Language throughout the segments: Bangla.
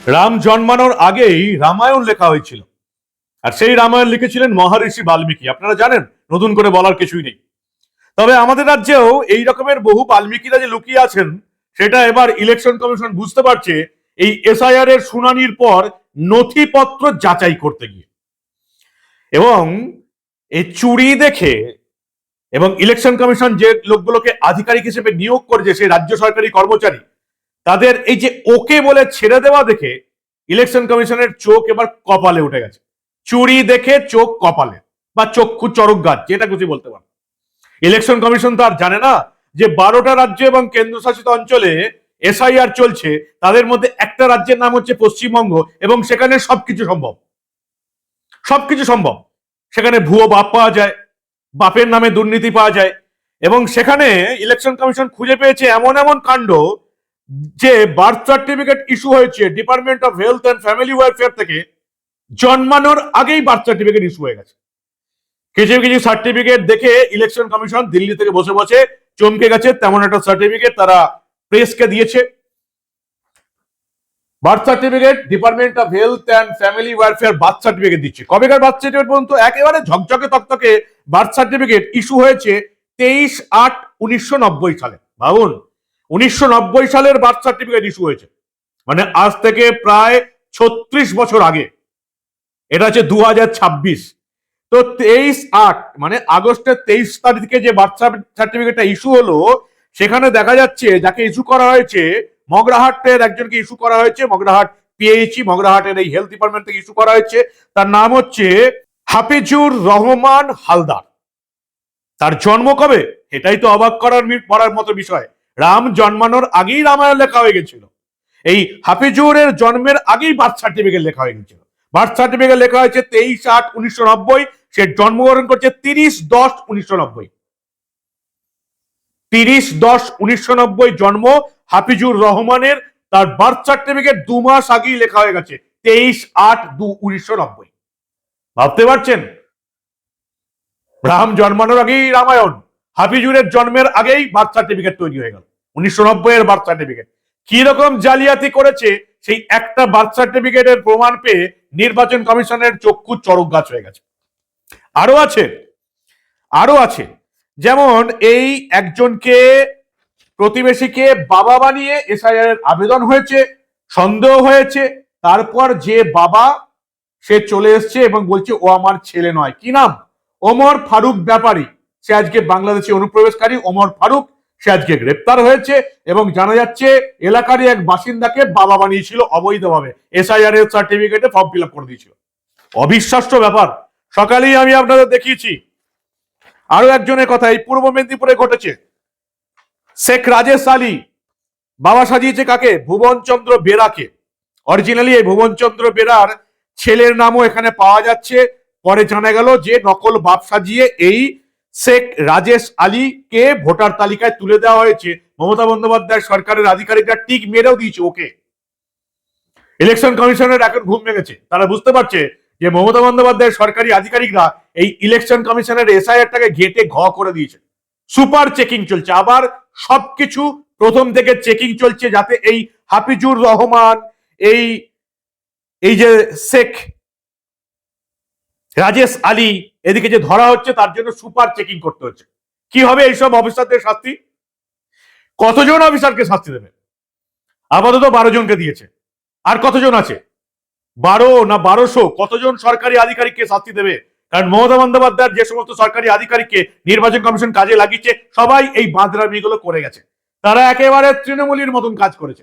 রাম জন্মানোর আগেই রামায়ণ লেখা হয়েছিল, আর সেই রামায়ণ লিখেছিলেন মহর্ষি বাল্মীকি। আপনারা জানেন, নতুন করে বলার কিছুই নেই। তবে আমাদের রাজ্যেও এই রকমের বহু বাল্মীকিরা যে লুকিয়ে আছেন, সেটা এবার ইলেকশন কমিশন বুঝতে পারছে এই এসআইআর এর শুনানির পর নথিপত্র যাচাই করতে গিয়ে। এবং এই চুরি দেখে এবং ইলেকশন কমিশন যে লোকগুলোকে আধিকারিক হিসেবে নিয়োগ করেছে, সেই রাজ্য সরকারি কর্মচারী, তাদের এই যে ওকে বলে ছেড়ে দেওয়া দেখে ইলেকশন কমিশনের চোখ এবার কপালে উঠে গেছে। চুরি দেখে চোখ কপালে, বা চক্ষু চরক গাছ, যেটা খুশি বলতে পারে। ইলেকশন কমিশন তো আর জানে না যে 12টা রাজ্য এবং কেন্দ্রশাসিত অঞ্চলে এসআইআর চলছে, তাদের মধ্যে একটা রাজ্যের নাম হচ্ছে পশ্চিমবঙ্গ, এবং সেখানে সবকিছু সম্ভব। সবকিছু সম্ভব। সেখানে ভুয়ো বাপ পাওয়া যায়, বাপের নামে দুর্নীতি পাওয়া যায়, এবং সেখানে ইলেকশন কমিশন খুঁজে পেয়েছে এমন এমন কাণ্ড যে বার্থ সার্টিফিকেট ইস্যু হয়েছে department of health and family welfare থেকে, জন্মানোর আগেই বার্থ সার্টিফিকেট ইস্যু হয়ে গেছে। কিছু কিছু সার্টিফিকেট দেখে ইলেকশন কমিশন দিল্লি থেকে বসে বসে চমকে গেছে। তেমন একটা সার্টিফিকেট তারা প্রেসকে দিয়েছে। Birth certificate department of health and family welfare birth certificate দিচ্ছে। কবেকার বার্থ সার্টিফিকেট পর্যন্ত? একেবারে ঝকঝকে তকতকে বার্থ সার্টিফিকেট ইস্যু হয়েছে 23/8/1990 সালে। ভাবুন, 1990 সালের বার্থ সার্টিফিকেট ইস্যু হয়েছে, মানে আজ থেকে প্রায় 36 বছর আগে। এটা হচ্ছে 2026। তো 23/8 মানে আগস্টের 23 তারিখে যে বার্থ সার্টিফিকেটটা ইস্যু হলো, সেখানে দেখা যাচ্ছে যাকে ইস্যু করা হয়েছে, মগরাহাটের একজনকে ইস্যু করা হয়েছে। মগরাহাট পিএইচই, মগরাহাটের এই হেলথ ডিপার্টমেন্ট থেকে ইস্যু করা হয়েছে। তার নাম হচ্ছে হাফিজুর রহমান হালদার। তার জন্ম কবে? এটাই তো অবাক করার মতো বিষয়। রাম জন্মানোর আগেই রামায়ণ লেখা হয়ে গেছিল। এই হাফিজুরের জন্মের আগেই বার্থ সার্টিফিকেট লেখা হয়ে গেছিল। বার্থ সার্টিফিকেট লেখা হয়েছে 23/8/1990। সে জন্মগ্রহণ করছে 30/10/1990। 30/10/1990 জন্ম হাফিজুর রহমানের। তার বার্থ সার্টিফিকেট 2 মাস আগেই লেখা হয়ে গেছে 23/8/1990। ভাবতে পারছেন? রাম জন্মানোর আগেই রামায়ণ, হাফিজুরের জন্মের আগেই বার্থ সার্টিফিকেট তৈরি হয়ে গেল। 1990 এর বার্থ সার্টিফিকেট কি রকম জালিয়াতি করেছে, সেই একটা বার্থ সার্টিফিকেটের প্রমাণ পেয়ে নির্বাচন কমিশনের চক্ষু চড়ক গাছ হয়ে গেছে। আরো আছে, আরো আছে। যেমন এই একজনকে, প্রতিবেশীকে বাবা বানিয়ে এসআইআর এর আবেদন হয়েছে, সন্দেহ হয়েছে। তারপর যে বাবা, সে চলে এসছে এবং বলছে ও আমার ছেলে নয়। কি নাম? ওমর ফারুক ব্যাপারী। সে আজকে বাংলাদেশি অনুপ্রবেশকারী ওমর ফারুক। সে আজকে গ্রেপ্তার হয়েছে এবং জানা যাচ্ছে এলাকারই এক বাসিন্দাকে বাবা বানিয়েছিল অবৈধভাবে, এসআইআর এর সার্টিফিকেটে ফর্ম ফিল আপ করে দিয়েছিল। অবিশ্বাস্য ব্যাপার। সকালেই আমি আপনাদের দেখিয়েছি আরো একজনের কথা, এই পূর্ব মেদিনীপুরে ঘটেছে। শেখ রাজেশ আলী বাবা সাজিয়েছে কাকে? ভুবনচন্দ্র বেরাকে। অরিজিনালি এই ভুবনচন্দ্র বেরার ছেলের নামও এখানে পাওয়া যাচ্ছে। পরে জানা গেল যে নকল বাপ সাজিয়ে এই শেখ রাজেশ আলীকে ভোটার তালিকায় তুলে দেওয়া হয়েছে। মমতা বন্দ্যোপাধ্যায় সরকারের আধিকারিকরা টিক মেরেও দিয়েছে ওকে। ইলেকশন কমিশনের এখন ঘুম ভেঙেছে। তারা বুঝতে পারছে যে মমতা বন্দ্যোপাধ্যায়ের সরকারি আধিকারিকরা এই ইলেকশন কমিশনের এসআইআরটাকে ঘেটে ঘ করে দিয়েছে। সুপার চেকিং চলছে, আবার সবকিছু প্রথম থেকে চেকিং চলছে, যাতে এই হাফিজুর রহমান, এই এই যে শেখ রাজেশ আলী, এদিকে যে ধরা হচ্ছে, তার জন্য সুপার চেকিং করতে হচ্ছে। কি হবে এইসব অফিসারদের শাস্তি? কতজন অফিসারকে শাস্তি দেবে? আপাতত 12 জনকে দিয়েছে। আর কতজন আছে? 12 না 1200? কতজন সরকারি আধিকারিককে শাস্তি দেবে? কারণ মমতা বন্দ্যোপাধ্যায়ের যে সমস্ত সরকারি আধিকারিককে নির্বাচন কমিশন কাজে লাগিয়েছে, সবাই এই বাঁদরামিগুলো করে গেছে। তারা একেবারে তৃণমূলীর মতন কাজ করেছে।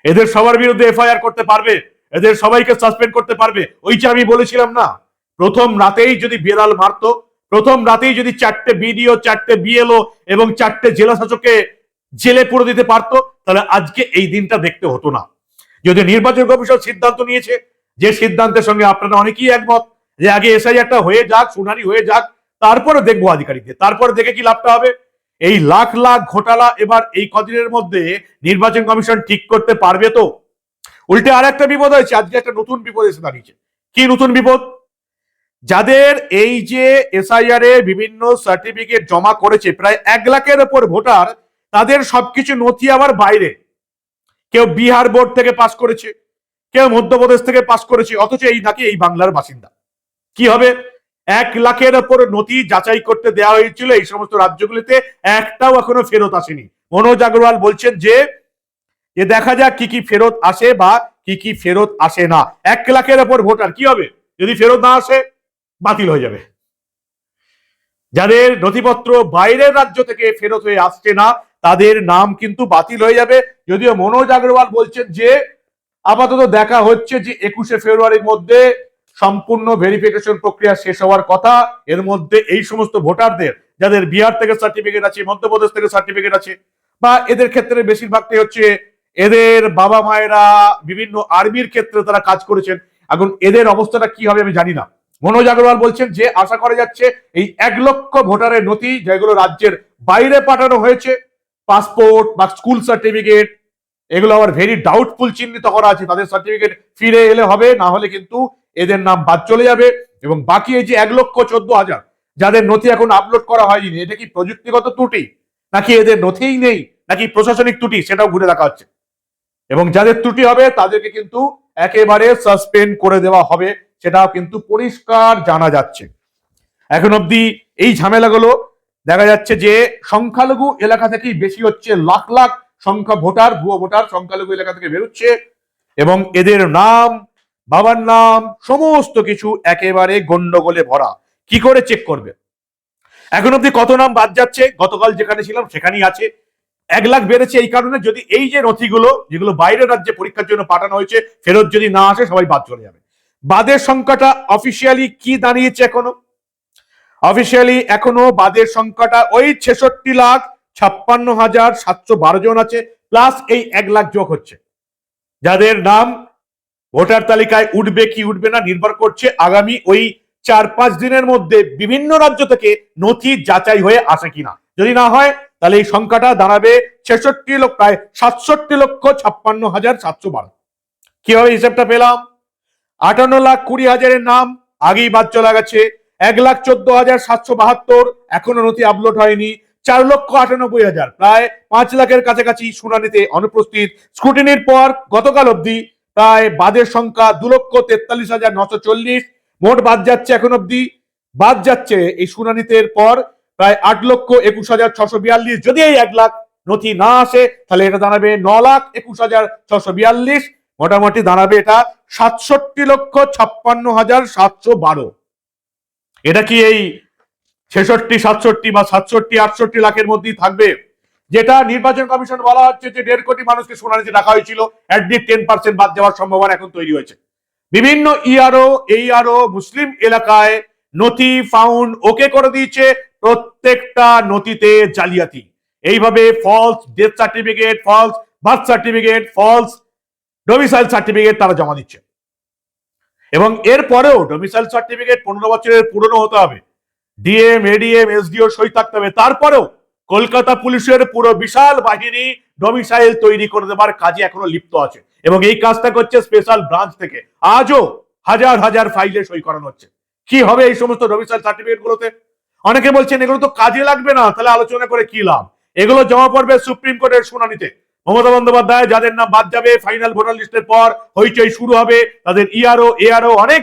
এদের সবার বিরুদ্ধে এফআইআর করতে পারবে, এদের সবাইকে সাসপেন্ড করতে পারবে। ওই যে আমি বলেছিলাম না, প্রথম রাতেই যদি বিড়াল মারতো, প্রথম রাতেই যদি 4টে বিডিও, 4টে বিএলও এবং 4টে জেলা শাসককে জেলে পুরে দিতে পারতো, তাহলে আজকে এই দিনটা দেখতে হতো না। যদি নির্বাচন কমিশন সিদ্ধান্ত নিয়েছে, যে সিদ্ধান্তের সঙ্গে আপনারা অনেকেই একমত, যে আগে এসআইআরটা হয়ে যাক, শুনানি হয়ে যাক, তারপরে দেখবো আধিকারিকদের, তারপরে দেখে কি লাভটা হবে। এই লাখ লাখ ঘোটালা এবার এই কদিনের মধ্যে নির্বাচন কমিশন ঠিক করতে পারবে তো? উল্টে আর একটা বিপদ হয়েছে, আজকে একটা নতুন বিপদ এসে দাঁড়িয়েছে। কি নতুন বিপদ? যাদের এই যে এসআইআর এ বিভিন্ন সার্টিফিকেট জমা করেছে, প্রায় 1 লাখের উপর ভোটার, তাদের সবকিছু নথি আবার বাইরে। কেউ বিহার বোর্ড থেকে পাস করেছে, কেউ মধ্যপ্রদেশ থেকে পাস করেছে, অথচ এই নাকি এই বাংলার বাসিন্দা। কি হবে? 1 লাখের ওপর নথি যাচাই করতে দেওয়া হয়েছিল এই সমস্ত রাজ্যগুলিতে, একটাও এখনো ফেরত আসেনি। মনোজ আগরওয়াল বলছেন যে দেখা যাক কি কি ফেরত আসে বা কি কি ফেরত আসে না। 1 লাখের ওপর ভোটার, কি হবে যদি ফেরত না আসে? বাতিল হয়ে যাবে। যাদের নথিপত্র বাইরের রাজ্য থেকে ফেরত হয়ে আসছে না তাদের নাম কিন্তু বাতিল হয়ে যাবে। যদিও মনোজ আগরওয়াল বলছেন যে আপাতত দেখা হচ্ছে যে 21শে ফেব্রুয়ারির মধ্যে সম্পূর্ণ ভেরিফিকেশন প্রক্রিয়া শেষ হওয়ার কথা। এর মধ্যে এই সমস্ত ভোটারদের যাদের বিহার থেকে সার্টিফিকেট আছে, মধ্যপ্রদেশ থেকে সার্টিফিকেট আছে, বা এদের ক্ষেত্রে বেশিরভাগটাই হচ্ছে এদের বাবা মায়েরা বিভিন্ন আর্মির ক্ষেত্রে তারা কাজ করেছেন, এখন এদের অবস্থাটা কি হবে আমি জানি না। মনোজ আগরওয়াল বলছেন যে আশা করা যাচ্ছে এই 1 লক্ষ ভোটারের নথি যেগুলো রাজ্যের বাইরে পাঠানো হয়েছে, পাসপোর্ট বা স্কুল সার্টিফিকেট, এগুলো আবার ভেরি ডাউটফুল চিহ্নিত করা আছে, তাদের সার্টিফিকেট ফিরে এলে হবে, না হলে কিন্তু এদের নাম বাদ চলে যাবে। এবং বাকি এই যে 1,14,000 যাদের নথি এখন আপলোড করা হয়নি, এটা কি প্রযুক্তিগত ত্রুটি, নাকি এদের নথিই নেই, নাকি প্রশাসনিক ত্রুটি, সেটাও ঘুরে দেখা হচ্ছে। এবং যাদের ত্রুটি হবে তাদেরকে কিন্তু একেবারে সাসপেন্ড করে দেওয়া হবে, সেটাও কিন্তু পরিষ্কার জানা যাচ্ছে। এখন অব্দি এই ঝামেলাগুলো দেখা যাচ্ছে যে সংখ্যালঘু এলাকা থেকেই বেশি হচ্ছে, লাখ লাখ সংখ্যা ভোটার, ভুয়ো ভোটার সংখ্যালঘু এলাকা থেকে বেরোচ্ছে, এবং এদের নাম, বাবার নাম, সমস্ত কিছু একেবারে গন্ডগোলে ভরা। কি করে চেক করবে? এখন অব্দি কত নাম বাদ যাচ্ছে? গতকাল যেখানে ছিলাম সেখানেই আছে। 1 লাখ বেড়েছে এই কারণে, যদি এই যে নথিগুলো যেগুলো বাইরের রাজ্যে পরীক্ষার জন্য পাঠানো হয়েছে ফেরত যদি না আসে সবাই বাদ চলে যাবে। বাদের সংখ্যাটা অফিসিয়ালি কি দাঁড়িয়েছে এখনো? অফিসিয়ালি এখনো বাদের সংখ্যাটা ওই 66,56,712 জন আছে, প্লাস এই 1 লাখ যোগ হচ্ছে। যাদের নাম ভোটার তালিকায় উঠবে কি উঠবে না নির্ভর করছে আগামী ওই 4-5 দিনের মধ্যে বিভিন্ন রাজ্য থেকে নথি যাচাই হয়ে আসে কিনা। যদি না হয় তাহলে এই সংখ্যাটা দাঁড়াবে 56,56,56,712। কিভাবে হিসাবটা পেলাম? 58,20,000 নাম আগেই বাদ চলে গেছে, 1,14,772 এখনো নথি আপলোড হয়নি, 4,98,000 প্রায় 5 লাখের কাছাকাছি শুনানিতে অনুপস্থিত। স্ক্রুটিনির পর গতকাল অব্দি প্রায় বাদের সংখ্যা 2,43,940। মোট বাদ যাচ্ছে এখন অব্দি, বাদ যাচ্ছে এই শুনানিতে পর প্রায় 8,21,642। যদি এই 1 লাখ নথি না আসে তাহলে এটা দাঁড়াবে 9,21,642, মোটামুটি দাঁড়াবে এটা 67,56,712। এটা কি এই 66, 67 বা 67, 68 লাখের মধ্যেই থাকবে? যেটা নির্বাচন কমিশন বলা হচ্ছে যে 1.5 কোটি মানুষকে শুনানিতে ডাকা হয়েছিল, অ্যাটলিস্ট 10% বাদ যাওয়ার সম্ভাবনা এখন তৈরি হয়েছে। বিভিন্ন এইআরও মুসলিম এলাকায় নথি ফাউন্ড ওকে করে দিয়েছে, প্রত্যেকটা নথিতে জালিয়াতি। এইভাবে false death certificate, false birth certificate, false domicile certificate তারা জমা দিচ্ছে। এবং এরপরেও ডোমিসাইল সার্টিফিকেট 15 বছরের পুরনো হতে হবে, ডিএম, এডিএম, এসডিও সই থাকতে হবে, তারপরেও কলকাতা পুলিশের পুরো বিশাল বাহিনী ডোমিসাইল তৈরি করে দেবার কাজে এখনো লিপ্ত আছে, এবং এই কাজটা করছে স্পেশাল ব্রাঞ্চ থেকে। আজও হাজার হাজার ফাইলে সই করানো হচ্ছে। কি হবে এই সমস্ত ডোমিসাইল সার্টিফিকেট গুলোতে? অনেকে বলছেন এগুলো তো কাজে লাগবে না, তাহলে আলোচনা করে কি লাভ? এগুলো জমা পড়বে সুপ্রিম কোর্টের শুনানিতে। মমতা বন্দ্যোপাধ্যায় যাদের নাম বাদ যাবে ফাইনাল ভোটার লিস্টের পর হইচই শুরু হবে, তাদের এআরও অনেক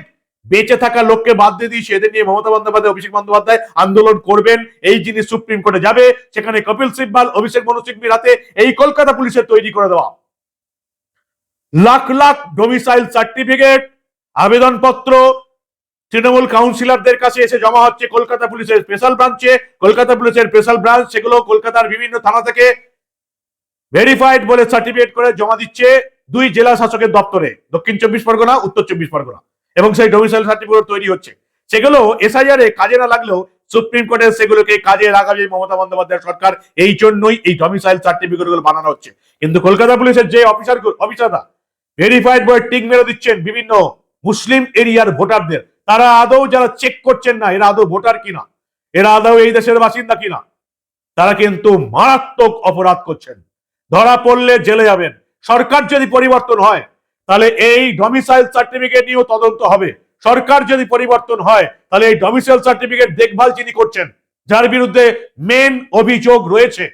বেঁচে থাকা লোককে বাদ দিয়ে দিয়েছে, এদের নিয়ে মমতা বন্দ্যোপাধ্যায়, অভিষেক বন্দ্যোপাধ্যায় আন্দোলন করবেন। এই জিনিস সুপ্রিম কোর্টে যাবে, সেখানে কপিল সিব্বাল, অভিষেক মনু সিংভির হাতে এই কলকাতা পুলিশের তৈরি করে দেওয়া লাখ লাখ ডোমিসাইল সার্টিফিকেট আবেদনপত্র তৃণমূল কাউন্সিলরদের কাছে এসে জমা হচ্ছে কলকাতা পুলিশের স্পেশাল ব্রাঞ্চে। কলকাতা পুলিশের স্পেশাল ব্রাঞ্চ সেগুলো কলকাতার বিভিন্ন থানা থেকে ভেরিফাইড বলে সার্টিফিকেট করে জমা দিচ্ছে 2 জেলা শাসকের দপ্তরে, দক্ষিণ 24 পরগনা, উত্তর 24 পরগনা, এবং সেই ডোমিসাইল সার্টিফিকেট তৈরি হচ্ছে। সেগুলো এসআইআর এ কাজে না লাগলেও সুপ্রিম কোর্টের সেগুলোকে কাজে লাগাবে মমতা বন্দ্যোপাধ্যায় সরকার। এই জন্যই এই ডোমিসাইল সার্টিফিকেট গুলো বানানো হচ্ছে। কিন্তু কলকাতা পুলিশের যে অফিসাররা ভেরিফাইড বলে টিক মেরে দিচ্ছেন বিভিন্ন মুসলিম এরিয়ার ভোটারদের, তারা আদৌ যারা চেক করছেন না এরা আদৌ ভোটার কিনা, এরা আদৌ এই দেশের বাসিন্দা কিনা, তারা কিন্তু মারাত্মক অপরাধ করছেন। ধরা পড়লে জেলে যাবেন। সরকার যদি পরিবর্তন হয় তাহলে এই ডোমিসাইল সার্টিফিকেট নিয়েও তদন্ত হবে। সরকার যদি পরিবর্তন হয় তাহলে এই ডোমিসাইল সার্টিফিকেট দেখভাল যিনি করছেন, যার বিরুদ্ধে মেন অভিযোগ রয়েছে,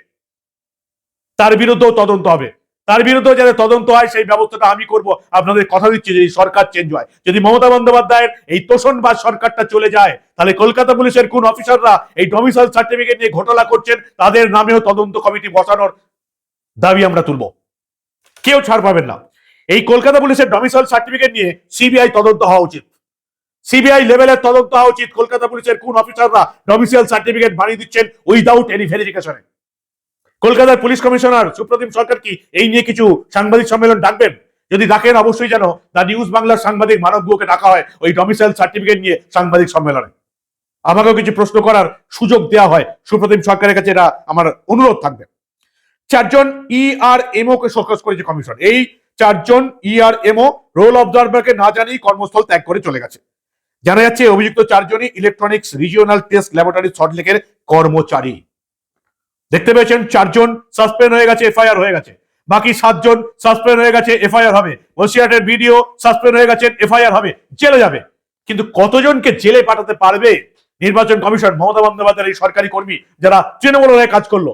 তার বিরুদ্ধেও তদন্ত হবে। তার বিরুদ্ধে যাতে তদন্ত হয় সেই ব্যবস্থাটা আমি করব। আপনাদের কথা দিচ্ছি, যদি সরকার চেঞ্জ হয়, যদি মমতা বন্দ্যোপাধ্যায়ের এই তোষণবাজ সরকারটা চলে যায়, তাহলে কলকাতা পুলিশের কোন অফিসাররা এই ডমিসাইল সার্টিফিকেট নিয়ে ঘোটালা করছেন তাদের নামেও তদন্ত কমিটি বসানোর দাবি আমরা তুলব। কেউ ছাড় পাবেন না। এই কলকাতা পুলিশের ডমিসাইল সার্টিফিকেট নিয়ে সিবিআই তদন্ত হওয়া উচিত। সিবিআই লেভেলের তদন্ত হওয়া উচিত। কলকাতা পুলিশের কোন অফিসাররা ডমিসাইল সার্টিফিকেট বানিয়ে দিচ্ছেন উইদাউট এনি ভেরিফিকেশনে। কলকাতার পুলিশ কমিশনার সুপ্রতিম সরকার কি এই নিয়ে কিছু সাংবাদিক সম্মেলন ডাকবেন? যদি ডাকেন অবশ্যই যেন দা নিউজ বাংলার সাংবাদিক মানব গুহকে ডাকা হয় ওই ডমিসাইল সার্টিফিকেট নিয়ে সাংবাদিক সম্মেলনে। আমাকেও কিছু প্রশ্ন করার সুযোগ দেওয়া হয় সুপ্রতিম সরকারের কাছে, এটা আমার অনুরোধ থাকবে। 4 জন ERMO কে শোকজ করেছে কমিশন। এই 4 জন ERMO রোল অবজারভারকে না জানিয়ে কর্মস্থল ত্যাগ করে চলে গেছে। জানা যাচ্ছে অভিযুক্ত 4 জনই ইলেকট্রনিক্স রিজিওনাল টেস্ট ল্যাবরেটরি সল্টলেকের কর্মচারী। দেখতে পেয়েছেন 4 জন সাসপেন্ড হয়ে গেছে, এফআইআর হয়ে গেছে। বাকি 7 জন সাসপেন্ড হয়ে গেছে, এফআইআর হবে। বসিরহাটের ভিডিও সাসপেন্ড হয়ে গেছেন, এফআইআর হবে, জেলে যাবে। কিন্তু কতজনকে জেলে পাঠাতে পারবে নির্বাচন কমিশন? মমতা বন্দ্যোপাধ্যায়ের এই সরকারি কর্মী যারা তৃণমূলের হয়ে কাজ করলো,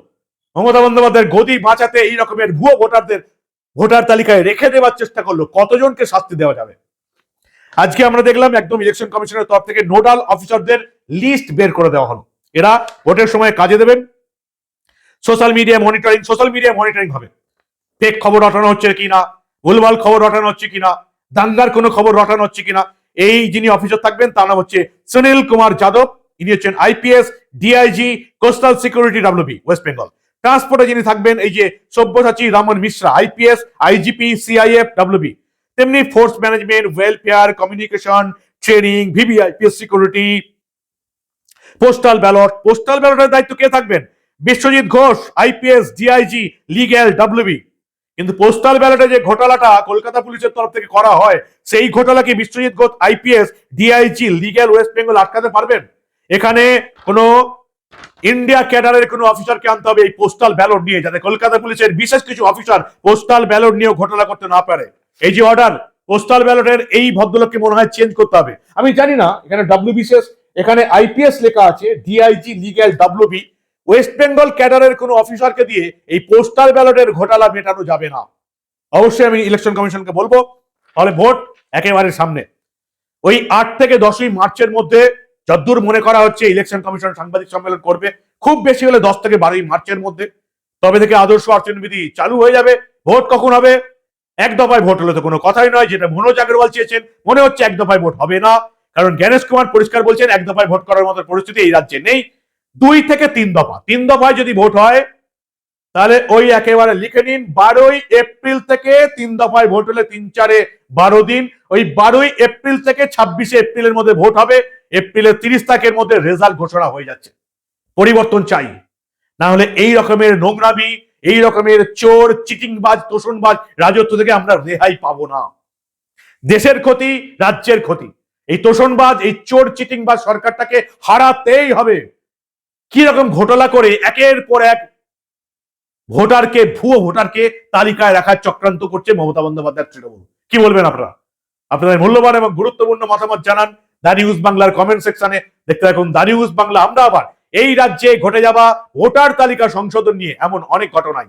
মমতা বন্দ্যোপাধ্যায়ের গদি বাঁচাতে এই রকমের ভুয়ো ভোটারদের ভোটার তালিকায় রেখে দেওয়ার চেষ্টা করলো, কতজনকে শাস্তি দেওয়া যাবে? আজকে আমরা দেখলাম একদম ইলেকশন কমিশনের তরফ থেকে নোডাল অফিসারদের লিস্ট বের করে দেওয়া হলো। এরা ভোটের সময় কাজে দেবেন। সোশ্যাল মিডিয়া মনিটরিং হবে। ফেক খবর রটানো হচ্ছে কিনা, ভুলভাল খবর রটানো হচ্ছে কিনা, দাঙ্গার কোনো খবর রটানো হচ্ছে কিনা। এই যিনি অফিসার থাকবেন তার নাম হচ্ছে সুনীল কুমার যাদব। ইনি হচ্ছেন IPS DIG coastal security WB West Bengal. ট্রান্সপোর্টে যিনি থাকবেন এই যে Sabyasachi Raman Mishra, IPS IGP CIF WB। তেমনি force management, welfare, communication, training, VVIP security, postal ব্যালটের দায়িত্ব কে থাকবেন? Biswajit Ghosh, IPS DIG legal WB। কিন্তু পোস্টাল ব্যালটে যে ঘোটালাটা কলকাতা পুলিশের তরফ থেকে করা হয়, সেই ঘোটালা কি Biswajit Ghosh IPS DIG legal West Bengal আটকাতে পারবেন? এখানে কোনো ইন্ডিয়া ক্যাডারের কোনো অফিসারকে আনতে হবে এই পোস্টাল ব্যালট নিয়ে, যাতে কলকাতা পুলিশের বিশেষ কিছু অফিসার পোস্টাল ব্যালট নিয়েও ঘোটালা করতে না পারে। এই যে অর্ডার পোস্টাল ব্যালটের, এই ভদ্রলোককে মনে হয় চেঞ্জ করতে হবে। আমি জানি না এখানে WB শেষ, এখানে IPS লেখা আছে, DIG legal WB। West Bengal ক্যাডারের কোনো অফিসারকে দিয়ে এই পোস্টাল ব্যালটের ঘোটালা মেটানো যাবে না। অবশ্যই আমি ইলেকশন কমিশনকে বলবো, তাহলে ভোট একেবারে সামনে। ওই 8 থেকে 10ই মার্চের মধ্যে যদ্দূর মনে করা হচ্ছে ইলেকশন কমিশন সাংবাদিক সম্মেলন করবে, খুব বেশি হলে 10 থেকে 12ই মার্চের মধ্যে। তবে থেকে আদর্শ আচরণবিধি চালু হয়ে যাবে। ভোট কখন হবে? এক দফায় ভোট হলে তো কোনো কথাই নয়, যেটা মনোজ আগরওয়াল চেয়েছেন। মনে হচ্ছে এক দফায় ভোট হবে না, কারণ জ্ঞানেশ কুমার পরিষ্কার বলছেন এক দফায় ভোট করার মতো পরিস্থিতি এই রাজ্যে নেই। 2 থেকে 3 দফা, 3 দফায় যদি ভোট হয় তাহলে ওই একেবারে লিখে নিন 12ই এপ্রিল থেকে 3 দফায় ভোট হলে 3 4 12 দিন, ওই 12ই এপ্রিল থেকে 26শে এপ্রিলের মধ্যে ভোট হবে। এপ্রিলের 30 তারিখের মধ্যে রেজাল্ট ঘোষণা হয়ে যাচ্ছে। পরিবর্তন চাই, না হলে এই রকমের নোংরামি, এই রকমের চোর চিটিংবাজ তোষণবাজ রাজত্ব থেকে আমরা রেহাই পাবো না। দেশের ক্ষতি, রাজ্যের ক্ষতি। এই তোষণবাজ, এই চোর চিটিংবাজ সরকারটাকে হারাতেই হবে। কি রকম ঘোটালা করে একের পর এক ভোটারকে, ভুয়ো ভোটারকে তালিকায় রাখার চক্রান্ত করছে মমতা বন্দ্যোপাধ্যায়ের তৃণমূল। কি বলবেন আপনারা? আপনাদের মূল্যবান এবং গুরুত্বপূর্ণ মতামত জানান দা নিউজ বাংলার কমেন্ট সেকশনে। দেখতে থাকুন দা নিউজ বাংলা। আমরা আবার এই রাজ্যে ঘটে যাওয়া ভোটার তালিকা সংশোধন নিয়ে এমন অনেক ঘটনাই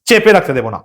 চেপে রাখতে দেব না।